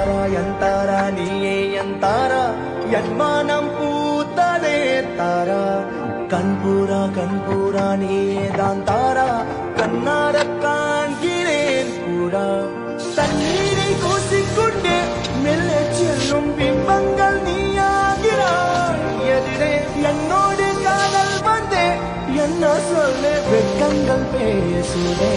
என் தாரா நீயே என் தாரா என் மானம் பூத்ததே தாரா கண்பூரா நீயே தான் தாரா கண்ணார காண்கிறேன் பூரா தண்ணீரை கூசிக்கொண்டே மெல்ல செல்லும் பிம்பங்கள் நீயாகிறாய் எதிரே என்னோடு காதல் வந்தே என்ன சொல்ல வெட்கங்கள் பேசுதே